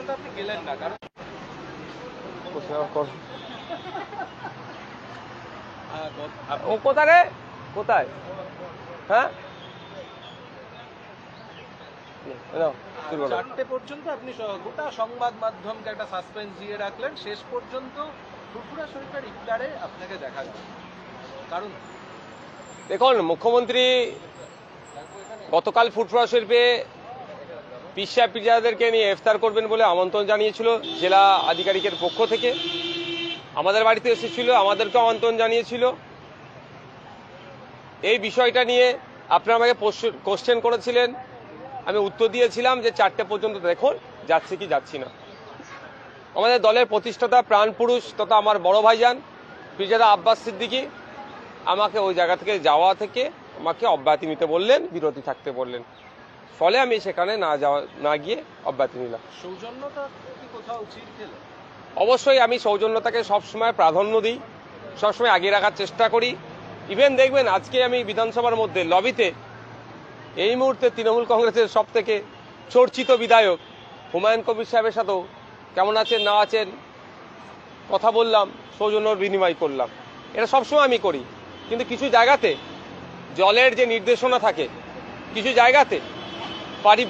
পর্যন্ত আপনি গেলেন না, কারণ ও কোথায় রে, কোথায়? হ্যাঁ, 4টে পর্যন্ত আপনি গোটা সংবাদ মাধ্যমকে একটা সাসপেন্স দিয়ে রাখলেন, শেষ পর্যন্ত ফুরফুরা শরীফের ইফতারে আপনাকে দেখা গেল, কারণ দেখুন, মুখ্যমন্ত্রী গতকাল ফুরফুরা শরীফে পীর সাহেব পীরজাদাদেরকে নিয়ে ইফতার করবেন বলে আমন্ত্রণ জানিয়েছিল জেলা আধিকারিকের পক্ষ থেকে। আমাদের বাড়িতে এসেছিল, আমাদেরকেও আমন্ত্রণ জানিয়েছিল। এই বিষয়টা নিয়ে আপনারা আমাকে কোশ্চেন করেছিলেন, আমি উত্তর দিয়েছিলাম যে 4টে পর্যন্ত দেখুন যাচ্ছি কি যাচ্ছি না। আমাদের দলের প্রতিষ্ঠাতা প্রাণপুরুষ তথা আমার বড় ভাইজান পীরজাদা আব্বাস সিদ্দিকী আমাকে ওই জায়গা থেকে যাওয়া থেকে আমাকে অব্যাহতি নিতে বললেন, বিরতি থাকতে বললেন। ফলে আমি সেখানে না গিয়ে অব্যাহতি নিলাম। সৌজন্যতা কি কোথাও ছিল? অবশ্যই আমি সৌজন্যতাকে সবসময় প্রাধান্য দিই, সবসময় আগিয়ে রাখার চেষ্টা করি। ইভেন দেখবেন আজকে আমি বিধানসভার মধ্যে লবিতে এই মুহূর্তে তৃণমূল কংগ্রেসের সব থেকে চর্চিত বিধায়ক হুমায়ুন কবির সাহেবের সাথেও কেমন আছেন না আছেন কথা বললাম, সৌজন্যর বিনিময় করলাম। এটা সবসময় আমি করি। কিন্তু কিছু জায়গাতে দলের যে নির্দেশনা থাকে, কিছু জায়গাতে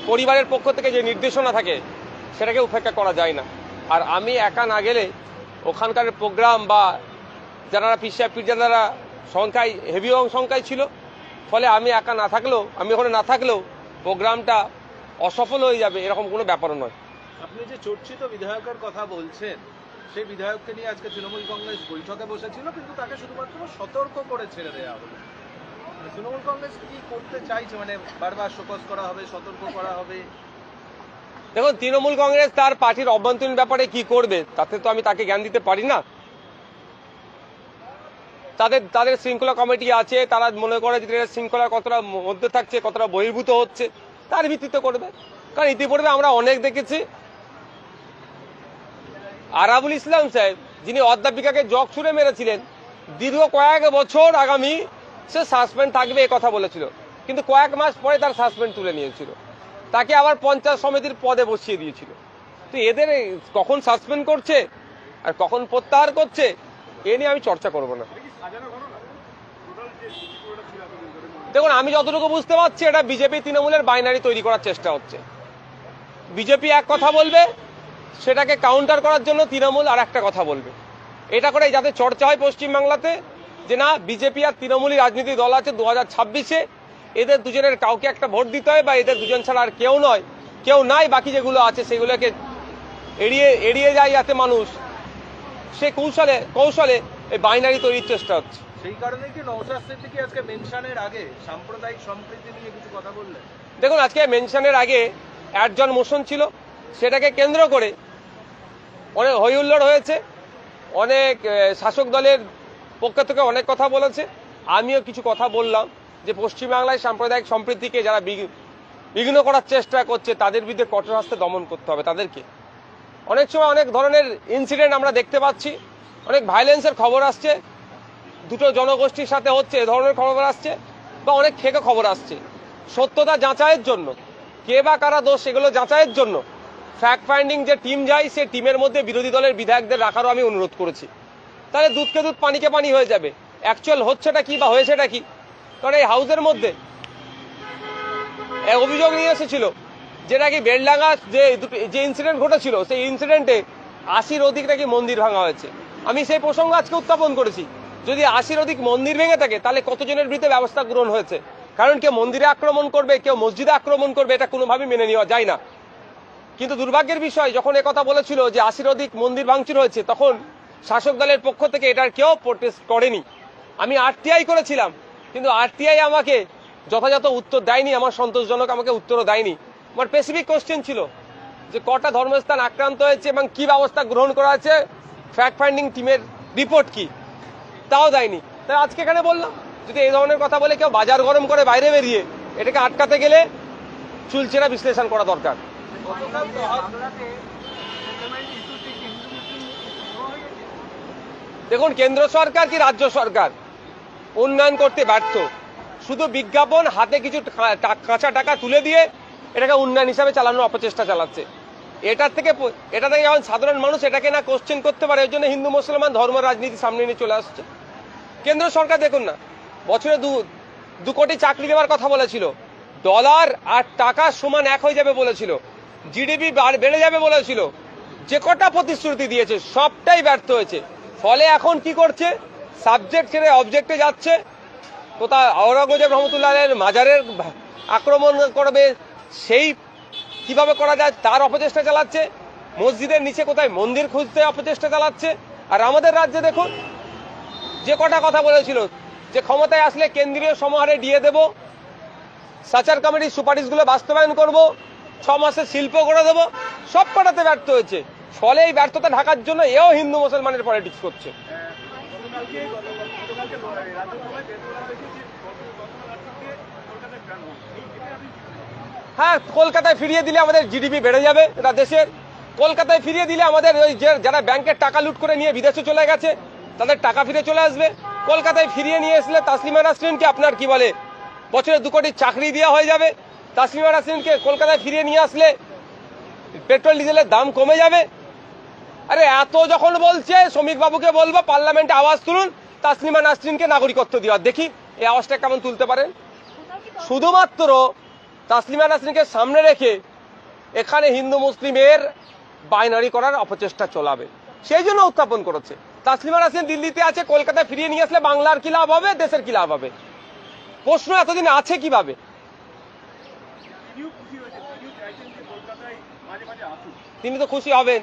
পরিবারের পক্ষ থেকে যে নির্দেশনা থাকে সেটাকে উপেক্ষা করা যায় না। আর আমি একা না গেলে ওখানকার প্রোগ্রাম বা যারা পীর সাহেব পীরজাদারা সংখ্যায় হেভি সংখ্যায় ছিল, ফলে আমি একা না থাকলেও, আমি ওখানে না থাকলেও প্রোগ্রামটা অসফল হয়ে যাবে এরকম কোনো ব্যাপার নয়। আপনি যে চর্চিত বিধায়কের কথা বলছেন, সেই বিধায়ককে নিয়ে আজকে তৃণমূল কংগ্রেস বৈঠকে বসেছিল, কিন্তু তাকে শুধুমাত্র সতর্ক করে ছেড়ে দেওয়া হলো। তৃণমূল কংগ্রেস কি করতে চাইছে, মানে বারবার শোকজ করা হবে, সতর্ক করা হবে? দেখুন, তৃণমূল কংগ্রেস তার পার্টির অভ্যন্তরীণ ব্যাপারে কি করবে তাতে তো আমি তাকে জ্ঞান দিতে পারি না। তাদের শৃঙ্খলা কমিটি আছে, তারা মনে করে যে শৃঙ্খলা কতটা মধ্যে থাকছে, কতটা বহির্ভূত হচ্ছে, তার ভিত্তিতে করবে। কারণ ইতিপূর্বে আমরা অনেক দেখেছি, আরাবুল ইসলাম সাহেব যিনি অধ্যাপিকাকে জগ ছুড়ে মেরেছিলেন, দীর্ঘ কয়েক বছর আগামী সে সাসপেন্ড থাকবে এ কথা বলেছিল, কিন্তু কয়েক মাস পরে তার সাসপেন্ড তুলে নিয়েছিল, তাকে আবার পঞ্চায়েত সমিতির পদে বসিয়ে দিয়েছিল। তো এদের কখন সাসপেন্ড করছে আর কখন প্রত্যাহার করছে এ নিয়ে আমি চর্চা করব না। দেখুন, আমি যতটুকু বুঝতে পারছি এটা বিজেপি তৃণমূলের বাইনারি তৈরি করার চেষ্টা হচ্ছে। বিজেপি এক কথা বলবে, সেটাকে কাউন্টার করার জন্য তৃণমূল আর একটা কথা বলবে। এটা করে যাতে চর্চা হয় পশ্চিমবাংলাতে যে না, বিজেপি আর তৃণমূলই রাজনীতি দল আছে 2026-এ, এদের দুজনের কাউকে একটা ভোট দিতে হয়, বা এদের দুজন ছাড়া আর কেউ নাই, বাকি যেগুলো আছে সেগুলোকে এড়িয়ে যায় যাতে মানুষ, সে কৌশলে এই বাইনারি তৈরির চেষ্টা হচ্ছে। সেই কারণে কি নওশাদ সিদ্দিকী আজকে মেনশনের আগে সাম্প্রদায়িক সম্প্রীতি নিয়ে কিছু কথা বললেন? দেখুন, আজকে মেনশনের আগে একজন মোশন ছিল, সেটাকে কেন্দ্র করে অনেক হইহুল্লোড় হয়েছে, অনেক শাসক দলের পক্ষ থেকে অনেক কথা বলেছে, আমিও কিছু কথা বললাম যে পশ্চিমবাংলায় সাম্প্রদায়িক সম্প্রীতিকে যারা বিঘ্ন করার চেষ্টা করছে তাদের বিরুদ্ধে কঠোর হস্তে দমন করতে হবে তাদেরকে। অনেক সময় অনেক ধরনের ইনসিডেন্ট আমরা দেখতে পাচ্ছি, অনেক ভায়োলেন্সের খবর আসছে, দুটো জনগোষ্ঠীর সাথে হচ্ছে এ ধরনের খবর আসছে, বা অনেক ফেক খবর আসছে। সত্যতা যাচাইয়ের জন্য, কে বা কারা দোষ সেগুলো যাচাইয়ের জন্য ফ্যাক্ট ফাইন্ডিং যে টিম যায়, সে টিমের মধ্যে বিরোধী দলের বিধায়কদের রাখারও আমি অনুরোধ করেছি। তাহলে দুধকে দুধ পানিকে পানি হয়ে যাবে, অ্যাকচুয়াল হচ্ছেটা কি বা হয়েছেটা কি। কারণ এই হাউসের মধ্যে অভিযোগ নিয়ে এসেছিল যেটা কি বেলডাঙ্গা যে ইনসিডেন্ট ঘটেছিল, সেই ইনসিডেন্টে 80-র অধিক নাকি মন্দির ভাঙা হয়েছে। আমি সেই প্রসঙ্গ আজকে উত্থাপন করেছি, যদি 80-র অধিক মন্দির ভেঙে থাকে তাহলে কতজনের বিরুদ্ধে ব্যবস্থা গ্রহণ হয়েছে। কারণ কেউ মন্দিরে আক্রমণ করবে, কেউ মসজিদে আক্রমণ করবে, এটা কোনোভাবেই মেনে নেওয়া যায় না। কিন্তু দুর্ভাগ্যের বিষয়, যখন একথা বলেছিল যে 80-র অধিক মন্দির ভাঙচুর হয়েছে, তখন শাসক দলের পক্ষ থেকে এটার কেউ প্রোটেস্ট করেনি। আমি আরটিআই করেছিলাম, কিন্তু আরটিআই আমাকে যথাযথ উত্তর দেয়নি, আমার সন্তোষজনক আমাকে উত্তরও দেয়নি। আমার স্পেসিফিক কোশ্চেন ছিল যে কটা ধর্মস্থান আক্রান্ত হয়েছে এবং কি ব্যবস্থা গ্রহণ করা হয়েছে, ফ্যাক্ট ফাইন্ডিং টিমের রিপোর্ট কি, তাও দেয়নি। তাই আজকে এখানে বললাম, যদি এই ধরনের কথা বলে কেউ বাজার গরম করে বাইরে বেরিয়ে এটাকে আটকাতে গেলে চুলচেরা বিশ্লেষণ করা দরকার। দেখুন, কেন্দ্র সরকার কি রাজ্য সরকার উন্নয়ন করতে ব্যর্থ, শুধু বিজ্ঞাপন হাতে কিছু কাঁচা টাকা তুলে দিয়ে এটাকে উন্নয়ন হিসাবে চালানোর অপচেষ্টা চালাচ্ছে। এটা থেকে যখন সাধারণ মানুষ এটাকে না কোশ্চেন করতে পারে, ওই জন্য হিন্দু মুসলমান ধর্ম রাজনীতি সামনে নিয়ে চলে আসছে। কেন্দ্র সরকার দেখুন না, বছরে 2 কোটি চাকরি দেওয়ার কথা বলেছিল, ডলার আর টাকা সমান এক হয়ে যাবে বলেছিল, জিডিপি বেড়ে যাবে বলেছিল, যে কটা প্রতিশ্রুতি দিয়েছে সবটাই ব্যর্থ হয়েছে। ফলে এখন কি করছে, সাবজেক্ট ছেড়ে অবজেক্টে যাচ্ছে। কোথাও আওরঙ্গজেব রহমতুল্লাহের মাজারের আক্রমণ করবে, সেই কিভাবে করা যায় তার অপচেষ্টা চালাচ্ছে। মসজিদের নিচে কোথায় মন্দির খুঁজতে অপচেষ্টা চালাচ্ছে। আর আমাদের রাজ্যে দেখুন, যে কটা কথা বলেছিল যে ক্ষমতায় আসলে কেন্দ্রীয় সমাহারে দিয়ে দেব, সাচার কমিটির সুপারিশগুলো বাস্তবায়ন করব, 6 মাসে শিল্প করে দেবো, সব কটাতে ব্যর্থ হয়েছে। ফলে এই ব্যর্থতা ঢাকার জন্য এও হিন্দু মুসলমানের পলিটিক্স করছে। হ্যাঁ, কলকাতায় ফিরিয়ে দিলে আমাদের জিডিপি বেড়ে যাবে দেশের। কলকাতায় ফিরিয়ে দিলে আমাদের ওই যারা ব্যাংকের টাকা লুট করে নিয়ে বিদেশে চলে গেছে তাদের টাকা ফিরে চলে আসবে। কলকাতায় ফিরিয়ে নিয়ে আসলে তাসলিমা নাসরিনকে আপনার কি বলে বছরে 2 কোটি চাকরি দেওয়া হয়ে যাবে। তাসলিমা নাসরিনকে কলকাতায় ফিরিয়ে নিয়ে আসলে পেট্রোল ডিজেলের দাম কমে যাবে। আরে এত যখন বলছে, শ্রমিক বাবুকে বলবো পার্লামেন্টে আওয়াজ তুলুন তাসলিমা নাসরিনকে নাগরিকত্ব দেওয়া, দেখি এই আওয়াজটা কেমন তুলতে পারেন। শুধুমাত্র তাসলিমা নাসরিনকে সামনে রেখে এখানে হিন্দু মুসলিমের বাইনারি করার অপচেষ্টা চলাবে, সেই জন্য উত্থাপন করেছে। তাসলিমা নাসরিন দিল্লিতে আছে, কলকাতায় ফিরিয়ে নিয়ে আসলে বাংলার কি লাভ হবে, দেশের কি লাভ হবে? প্রশ্ন এতদিন আছে কিভাবে? তিনি তো খুশি হবেন,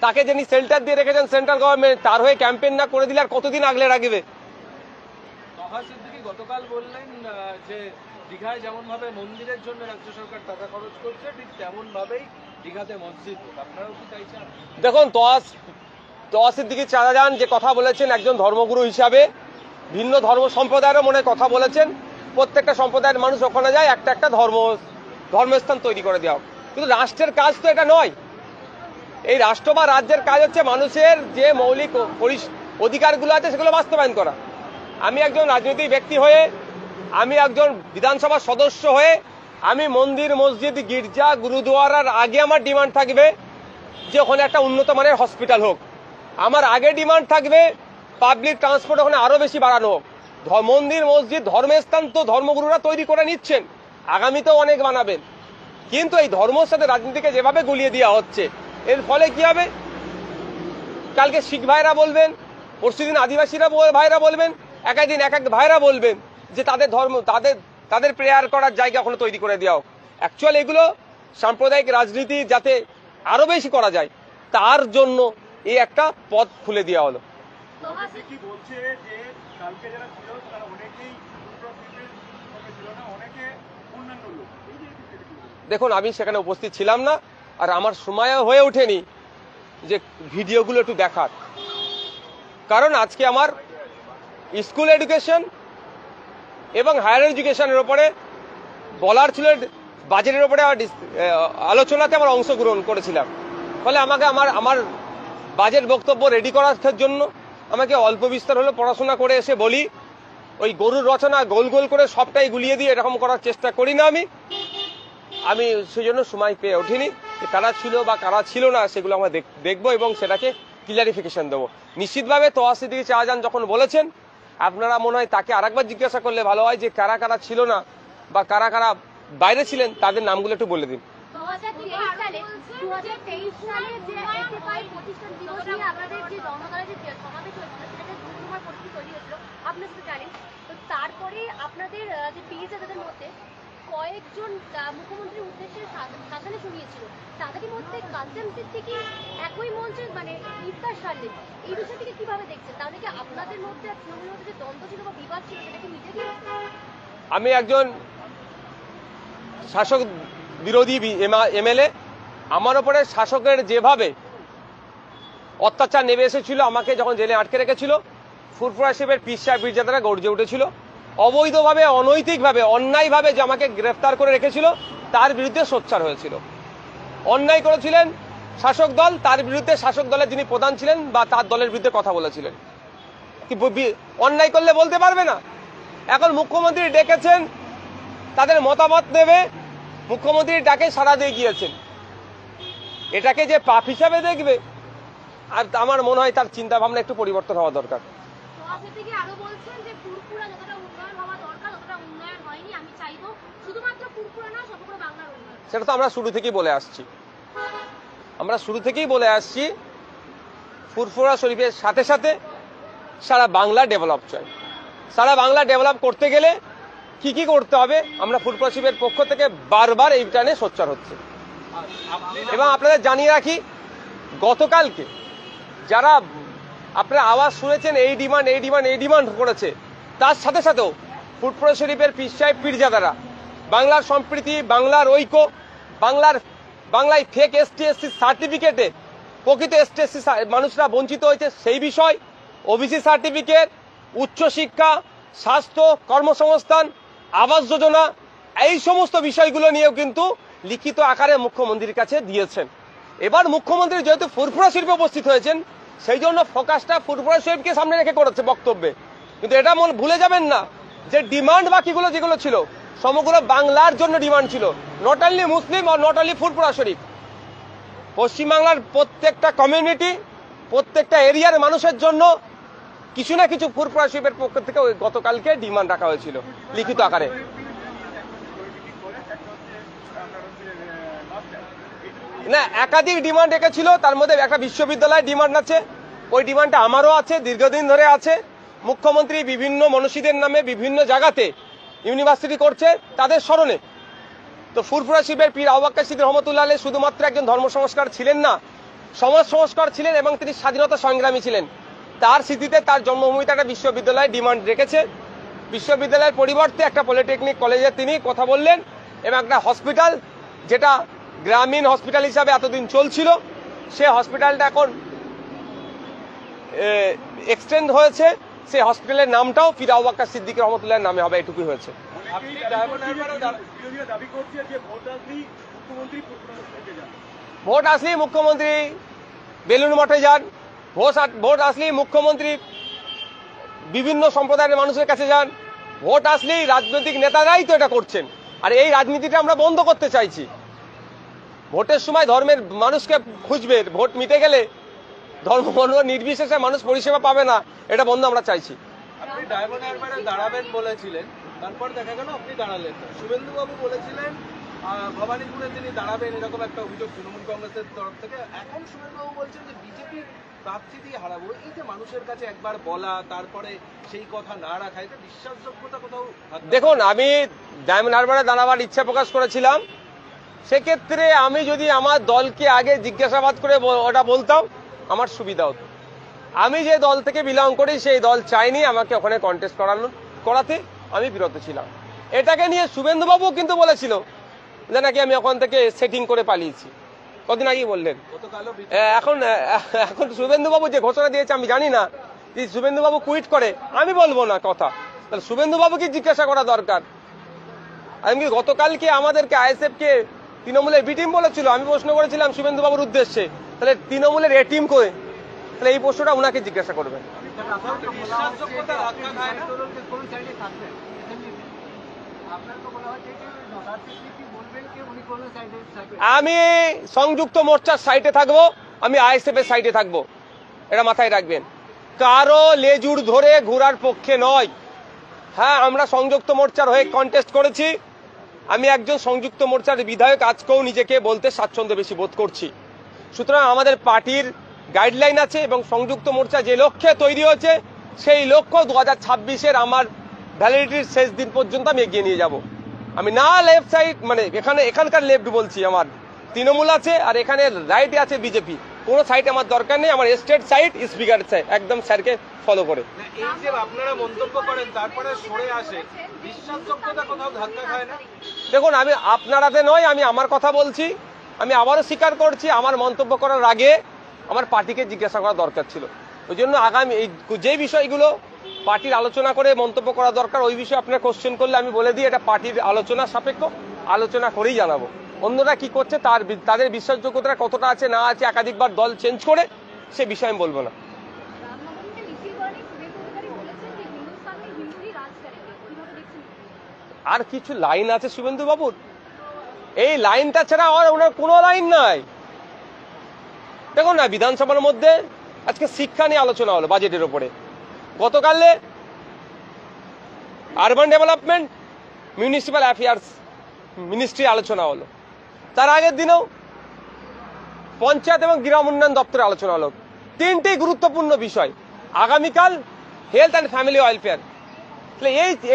তাকে যিনি শেল্টার দিয়ে রেখেছেন সেন্ট্রাল গভর্নমেন্ট, তার হয়ে ক্যাম্পেইন না করে দিলে আর কতদিন আগলে রাখবে? গতকাল বললেন যে দীঘায় যেমন ভাবে মন্দিরের জন্য রাজ্য সরকার টাকা খরচ করছে, ঠিক তেমন ভাবেই দীঘাতে মসজিদ। আপনারাও কি চাইছেন? দেখুন, তোয়া সিদ্দিকী চাচাজান যে কথা বলেছেন একজন ধর্মগুরু হিসাবে, ভিন্ন ধর্ম সম্প্রদায়েরও মনে কথা বলেছেন। প্রত্যেকটা সম্প্রদায়ের মানুষ ওখানে যায়, একটা একটা ধর্মস্থান তৈরি করে দেওয়া। কিন্তু রাষ্ট্রের কাজ তো এটা নয়। এই রাষ্ট্র বা রাজ্যের কাজ হচ্ছে মানুষের যে মৌলিক অধিকারগুলো আছে সেগুলো বাস্তবায়ন করা। আমি একজন রাজনৈতিক ব্যক্তি হয়ে, আমি একজন বিধানসভার সদস্য হয়ে, আমি মন্দির মসজিদ গির্জা গুরুদুয়ারার আগে আমার ডিমান্ড থাকবে যে ওখানে একটা উন্নত মানের হসপিটাল হোক। আমার আগে ডিমান্ড থাকবে পাবলিক ট্রান্সপোর্ট ওখানে আরো বেশি বাড়ানো হোক। মন্দির মসজিদ ধর্মস্থান তো ধর্মগুরুরা তৈরি করে নিচ্ছেন, আগামীতেও অনেক বানাবেন। কিন্তু এই ধর্মের সাথে রাজনীতিকে যেভাবে গুলিয়ে দেওয়া হচ্ছে, এর ফলে কি হবে? কালকে শিখ ভাইরা বলবেন, পরশুদিন আদিবাসীরা ভাইরা বলবেন, একদিন এক ভাইরা বলবেন যে তাদের ধর্ম তাদের প্রেয়ার করার জায়গা ওখানে তৈরি করে দেওয়া হোক। অ্যাকচুয়ালি এগুলো সাম্প্রদায়িক রাজনীতি যাতে আরো বেশি করা যায় তার জন্য এই একটা পথ খুলে দেওয়া হলো। দেখুন, আমি সেখানে উপস্থিত ছিলাম না, আর আমার সময়ও হয়ে ওঠেনি যে ভিডিওগুলো একটু দেখার। কারণ আজকে আমার স্কুল এডুকেশন এবং হায়ার এডুকেশনের উপরে বলার ছিল, বাজেটের উপরে আলোচনাতে আমার অংশগ্রহণ করেছিলাম। ফলে আমাকে আমার বাজেট বক্তব্য রেডি করার জন্য আমাকে অল্প বিস্তর হলে পড়াশোনা করে এসে বলি, ওই গরুর রচনা গোল গোল করে সবটাই গুলিয়ে দিয়ে এরকম করার চেষ্টা করি না। আমি সেই জন্য সময় পেয়ে ওঠিনি। কারা ছিল বা কারা ছিল না সেগুলো আমরা দেখবো এবং সেটাকে ক্লিয়ারিফিকেশন দেবো। নিশ্চিতভাবে তোয়া সিদ্দিকী চাচাজান যখন বলেছেন, আপনারা মনে হয় তাকে আরেকবার জিজ্ঞাসা করলে ভালো হয় যে কারা কারা ছিল না বা কারা কারা বাইরে ছিলেন, তাদের নামগুলো একটু বলে দিন। 2023 সালে যে এসএফআই প্রতিষ্ঠান দিবস নিয়ে আপনাদের যে জনগণের যে সমাবেশ হয়েছিল সেটা দুর্গমার পরিস্থিতি তৈরি হয়েছিল, আপনারা সেটা জানেন। তো তারপরে আপনাদের যে পিএসএ তাদের মধ্যে কয়েকজন মুখ্যমন্ত্রীর উদ্দেশ্যে শাসনে শুনিয়েছিল, তাদেরই মধ্যে কাসেম সিদ্দিকী একই মঞ্চে মানে ইফতার সারলেন। এই বিষয়টিকে কিভাবে দেখছেন? তাহলে কি আপনাদের মধ্যে তৃণমূলের মধ্যে যে দ্বন্দ্ব ছিল বা বিবাদ ছিল সেটা কি মিটে গিয়েছে? আমি একজন শাসক বিরোধী এমএলএ, আমার ওপরে শাসকের যেভাবে অত্যাচার নেমে এসেছিল, আমাকে যখন জেলে আটকে রেখেছিল, ফুরফুরা সাহেবের পীর সাহেব পীরজাদারা গর্জে উঠেছিল। অবৈধভাবে, অনৈতিকভাবে, অন্যায়ভাবে যে আমাকে গ্রেফতার করে রেখেছিল তার বিরুদ্ধে সোচ্চার হয়েছিল। অন্যায় করেছিলেন শাসক দল, তার বিরুদ্ধে শাসক দলের যিনি প্রধান ছিলেন বা তার দলের বিরুদ্ধে কথা বলেছিলেন। অন্যায় করলে বলতে পারবে না? এখন মুখ্যমন্ত্রী ডেকেছেন, তাদের মতামত নেবে, মুখ্যমন্ত্রীর ডাকে সাড়া দিয়ে গিয়েছেন। এটাকে যে পাপ হিসাবে দেখবে, আর আমার মনে হয় তার চিন্তা ভাবনা একটু পরিবর্তন হওয়া দরকার। আরো বলছেন যে ফুরফুরা যতটা উন্নয়ন হওয়া দরকার ততটা উন্নয়ন হয়নি, আমি চাইবো শুধুমাত্র ফুরফুরা না সমগ্র বাংলার উন্নয়ন। সেটা তো আমরা শুরু থেকেই বলে আসছি, ফুরফুরা শরীফের সাথে সাথে সারা বাংলা ডেভেলপ চাই। সারা বাংলা ডেভেলপ করতে গেলে কি কি করতে হবে আমরা ফুরফুরা শরীফের পক্ষ থেকে বারবার এই টানে সোচ্চার হচ্ছে। এবং আপনাদের জানিয়ে রাখি, গতকালকে যারা আপনারা আওয়াজ শুনেছেন এই ডিমান্ড করেছে, তার সাথে সাথেও ফুরফুরা শরীফের পীর সাহেব পীরজাদারা বাংলার সম্প্রীতি, বাংলার ঐক্য, বাংলায় ফেক ST/SC সার্টিফিকেটে প্রকৃত ST/SC মানুষরা বঞ্চিত হয়েছে সেই বিষয়, OBC সার্টিফিকেট, উচ্চশিক্ষা, স্বাস্থ্য, কর্মসংস্থান, আবাস যোজনা, এই সমস্ত বিষয়গুলো নিয়েও কিন্তু লিখিত আকারে মুখ্যমন্ত্রীর কাছে দিয়েছেন। এবার মুখ্যমন্ত্রী যেহেতু ফুরফুরা শরীফে উপস্থিত হয়েছেন, সেই জন্য ফোকাসটা ফুরফুরা শরীফকে সামনে রেখে করেছে বক্তব্যে। কিন্তু এটা ভুলে যাবেন না যে ডিমান্ড বাকিগুলো যেগুলো ছিল সমগ্র বাংলার জন্য ডিমান্ড ছিল, নট অনলি মুসলিম আর নট অনলি ফুরফুরা শরীফ। পশ্চিমবাংলার প্রত্যেকটা কমিউনিটি, প্রত্যেকটা এরিয়ার মানুষের জন্য কিছু না কিছু ফুরফুরা শরীফের পক্ষ থেকে গতকালকে ডিমান্ড রাখা হয়েছিল লিখিত আকারে। না, একাধিক ডিমান্ড রেখেছিল, তার মধ্যে একটা বিশ্ববিদ্যালয়ের ডিমান্ড আছে, ওই ডিমান্ডটা আমারও আছে, দীর্ঘদিন ধরে আছে। মুখ্যমন্ত্রী বিভিন্ন মনীষীদের নামে বিভিন্ন জায়গাতে ইউনিভার্সিটি করছে তাদের স্মরণে। তো ফুরফুরা শরীফের পীর আবু বকর সিদ্দিক রহমতুল্লাহ আলাইহি শুধুমাত্র একজন ধর্ম সংস্কার ছিলেন না, সমাজ সংস্কার ছিলেন এবং তিনি স্বাধীনতা সংগ্রামী ছিলেন। তার স্মৃতিতে তার জন্মভূমিতে একটা বিশ্ববিদ্যালয় ডিমান্ড রেখেছে। বিশ্ববিদ্যালয়ের পরিবর্তে একটা পলিটেকনিক কলেজে তিনি কথা বললেন এবং একটা হসপিটাল, যেটা গ্রামীণ হসপিটাল হিসাবে এতদিন চলছিল, সে হসপিটালটা এখন এক্সটেন্ড হয়েছে, সেই হসপিটালের নামটাও পীর আবু বকর সিদ্দিক রহমতুল্লাহর নামে হবে, এটুকুই হয়েছে। ভোট আসলেই মুখ্যমন্ত্রী বেলুন মঠে যান, ভোট আসলেই মুখ্যমন্ত্রী বিভিন্ন সম্প্রদায়ের মানুষের কাছে যান, ভোট আসলেই রাজনৈতিক নেতারাই তো এটা করছেন। আর এই রাজনীতিটা আমরা বন্ধ করতে চাইছি। ভোটের সময় ধর্মের মানুষকে খুঁজবে, ভোট মিটে গেলে ধর্ম নির্বিশেষে মানুষ পরিষেবা পাবে না, এটা বন্ধ আমরা চাইছি। আপনি ডায়মন্ড হারবারে দাঁড়াবেন বলেছিলেন, তারপর দেখা গেল আপনি দাঁড়ালেন না। শুভেন্দুবাবু বলেছিলেন ভবানীপুরে তিনি দাঁড়াবেন, এরকম একটা অভিযোগ তৃণমূল কংগ্রেসের তরফ থেকে। এখন শুভেন্দুবাবু বলছেন যে বিজেপির প্রার্থী দিয়ে হারাবো। এই যে মানুষের কাছে একবার বলা, তারপরে সেই কথা না রাখা, এটা বিশ্বাসযোগ্যতা কোথাও। দেখুন, আমি ডায়মন্ড হারবারে দাঁড়াবার ইচ্ছা প্রকাশ করেছিলাম, সেক্ষেত্রে আমি যদি আমার দলকে আগে জিজ্ঞাসাবাদ করে ওটা বলতাম আমার সুবিধা হতো। আমি যে দল থেকে বিলং করি সেই দল চাইনি আমাকে ওখানে কন্টেস্ট করাতে, আমি বিরত ছিলাম। এটাকে নিয়ে শুভেন্দুবাবু কিন্তু বলেছিল যে নাকি আমি ওখান থেকে সেটিং করে পালিয়েছি, কদিন আগেই বললেন। এখন শুভেন্দুবাবু যে ঘোষণা দিয়েছে আমি জানি না, যে শুভেন্দুবাবু কুইট করে আমি বলবো না কথা, তাহলে শুভেন্দুবাবুকে জিজ্ঞাসা করা দরকার। আমি গতকালকে আমাদেরকে ISF কে তৃণমূলের বি টিম বলেছিল, আমি প্রশ্ন করেছিলাম শুভেন্দুবাবুর উদ্দেশ্যে, তাহলে তৃণমূলের এ টিম করে, তাহলে এই প্রশ্নটা উনাকে জিজ্ঞাসা করবেন। আমি সংযুক্ত মোর্চার সাইডে থাকবো, আমি ISF এর সাইডে থাকবো, এটা মাথায় রাখবেন। কারো লেজুর ধরে ঘোরার পক্ষে নয়। হ্যাঁ, আমরা সংযুক্ত মোর্চার হয়ে কন্টেস্ট করেছি, আমি একজন সংযুক্ত মোর্চার বিধায়ক, আজকেও নিজেকে বলতে স্বাচ্ছন্দ্য বেশি বোধ করছি। সুতরাং আমাদের পার্টির গাইডলাইন আছে এবং সংযুক্ত মোর্চা যে লক্ষ্যে তৈরি হয়েছে সেই লক্ষ্য 2026-এর আমার ভ্যালিডিটির শেষ দিন পর্যন্ত আমি এগিয়ে নিয়ে যাব। আমি না লেফট সাইড, মানে এখানকার লেফট বলছি, আমার তৃণমূল আছে আর এখানে রাইটে আছে বিজেপি, কোনো সাইড আমার দরকার নেই। আমার স্টেট সাইড স্পিকার চাই, একদম স্যারকে ফলো করে। এই যে আপনারা মন্তব্য করেন তারপরে সরে আসে, বিশ্বাসযোগ্যতা কোথাও ধাক্কা খায় না? দেখুন, আমি আপনারাতে নয়, আমি আমার কথা বলছি। আমি আবারও স্বীকার করছি, আমার মন্তব্য করার আগে আমার পার্টিকে জিজ্ঞাসা করা দরকার ছিল। ওই জন্য আগামী যে বিষয়গুলো পার্টির আলোচনা করে মন্তব্য করা দরকার, ওই বিষয়ে আপনারা কোশ্চেন করলে আমি বলে দিই এটা পার্টির আলোচনা সাপেক্ষ, আলোচনা করেই জানাবো। অন্যরা কি করছে, তাদের বিশ্বাসযোগ্যতা কতটা আছে না আছে, একাধিকবার দল চেঞ্জ করে, সে বিষয়ে আমি বলবো না। আর কিছু লাইন আছে শুভেন্দু বাবুর, এই লাইনটা ছাড়া আর ওনার কোনো লাইন নাই। দেখুন না, বিধানসভার মধ্যে আজকে শিক্ষা নিয়ে আলোচনা হলো বাজেটের উপরে, গতকালে urban development municipal affairs ministry আলোচনা হলো, তার আগের দিনেও পঞ্চায়েত এবং গ্রাম উন্নয়ন দপ্তরে আলোচনা হলো। তিনটি গুরুত্বপূর্ণ বিষয়, আগামীকাল হেলথ অ্যান্ড ফ্যামিলি ওয়েলফেয়ার।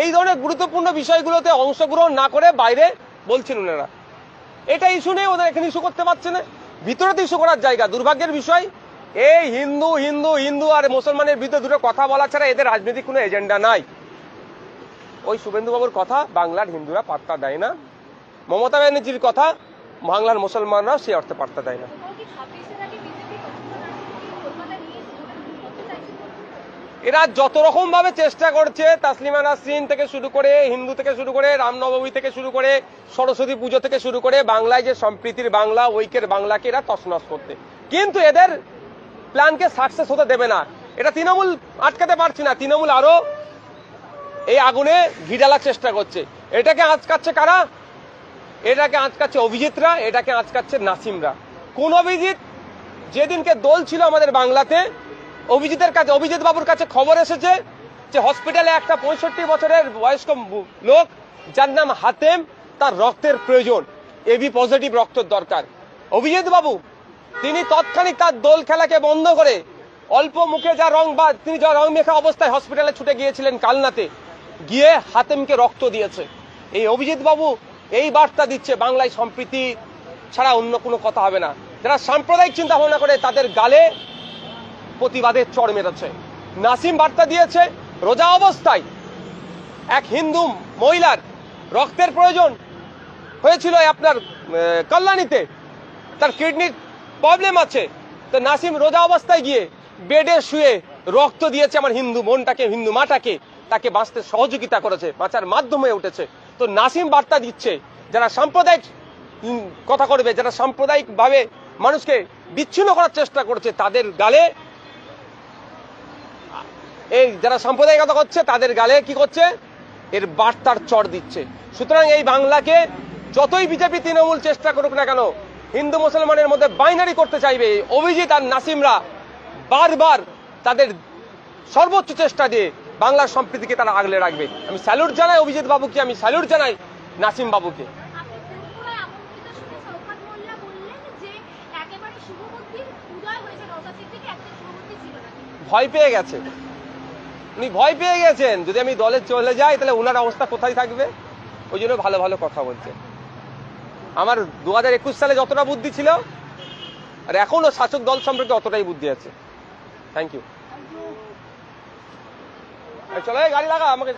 এই ধরনের গুরুত্বপূর্ণ বিষয়গুলোতে অংশগ্রহণ না করে বাইরে বলছেন ওনারা। এটা ইস্যু নেই, ওদের এখানে ইস্যু করতে পারছে না, ভিতরে তো ইস্যু করার জায়গা। দুর্ভাগ্যের বিষয়, এই হিন্দু হিন্দু হিন্দু আর মুসলমানের বিরুদ্ধে দুটো কথা বলা ছাড়া এদের রাজনৈতিক কোনো এজেন্ডা নাই। ওই শুভেন্দুবাবুর কথা বাংলার হিন্দুরা পাত্তা দেয় না, মমতা ব্যানার্জির কথা বাংলার মুসলমানরা সে অর্থে পাত্তা দেয় না। এরা যত রকম ভাবে চেষ্টা করছে, তাসলিমা নাসরিন থেকে শুরু করে, হিন্দু থেকে শুরু করে, রামনবমী থেকে শুরু করে, সরস্বতী পুজো থেকে শুরু করে, বাংলায় যে সম্প্রীতির বাংলা, ঐক্যের বাংলাকে এরা তছনছ করতে, কিন্তু এদের প্ল্যানকে সাকসেস হতে দেবে না। এটা তৃণমূল আটকাতে পারছে না, তৃণমূল আরো এই আগুনে ঘি ঢালার চেষ্টা করছে। এটাকে আঁচকাচ্ছে কারা? এটাকে আঁচকাচ্ছে অভিজিৎরা, এটাকে আঁচকাচ্ছে নাসিমরা। কোন অভিজিৎ? যেদিনকে দোল ছিল আমাদের বাংলাতে, অভিজিতের কাছে, অভিজিৎ বাবুর কাছে খবর এসেছে যে হসপিটালে একটা 65 বছরের বয়স্ক লোক যার নাম হাতেম, তার রক্তের প্রয়োজন, এবি পজিটিভ রক্তের দরকার। অভিজিৎ বাবু তিনি তৎক্ষণিক তার দোল খেলাকে বন্ধ করে অল্প মুখে যা রং বা তিনি যা রং মেখা অবস্থায় হসপিটালে ছুটে গিয়েছিলেন কালনাতে, গিয়ে হাতেমকে রক্ত দিয়েছে। এই অভিজিৎ বাবু এই বার্তা দিচ্ছে বাংলায় সম্প্রীতি ছাড়া অন্য কোনো কথা হবে না। যারা সাম্প্রদায়িক চিন্তা ভাবনা করে তাদের গালে প্রতিবাদের চড় মেরেছে। নাসিম বার্তা দিয়েছে রোজা অবস্থায় এক হিন্দু মহিলার রক্তের প্রয়োজন হয়েছিল আপনার কল্যাণীতে, তার কিডনির প্রবলেম আছে, তো নাসিম রোজা অবস্থায় গিয়ে বেডে শুয়ে রক্ত দিয়েছে আমার হিন্দু বোনটাকে, হিন্দু মাটাকে, তাকে বাঁচতে সহযোগিতা করেছে, বাঁচার মাধ্যম হয়ে উঠেছে। তো নাসিম বার্তা দিচ্ছে যারা সাম্প্রদায়িক কথা করবে, যারা সাম্প্রদায়িক ভাবে মানুষকে বিচ্ছিন্ন করার চেষ্টা করছে, তাদের গালে, এই যারা সাম্প্রদায়িকতা করছে তাদের গালে কি করছে, এর বার্তার চড় দিচ্ছে। সুতরাং এই বাংলাকে যতই বিজেপি তৃণমূল চেষ্টা করুক না কেন, হিন্দু মুসলমানের মধ্যে বাইনারি করতে চাইবে, অভিজিৎ আর নাসিমরা বারবার তাদের সর্বোচ্চ চেষ্টা দিয়ে বাংলার সম্প্রীতিকে তারা আগলে রাখবে। আমি স্যালুট জানাই অভিজিৎ বাবুকে, আমি স্যালুট জানাই নাসিম বাবুকে। ভয় পেয়ে গেছে, উনি ভয় পেয়ে গেছেন, যদি আমি দলে চলে যাই তাহলে ওনার অবস্থা কোথায় থাকবে, ওই জন্য ভালো ভালো কথা বলছে। আমার 2021 সালে যতটা বুদ্ধি ছিল আর এখনো শাসক দল সম্পর্কে অতটাই বুদ্ধি আছে। Thank you. চলো গাড়ি লাগা আমাকে।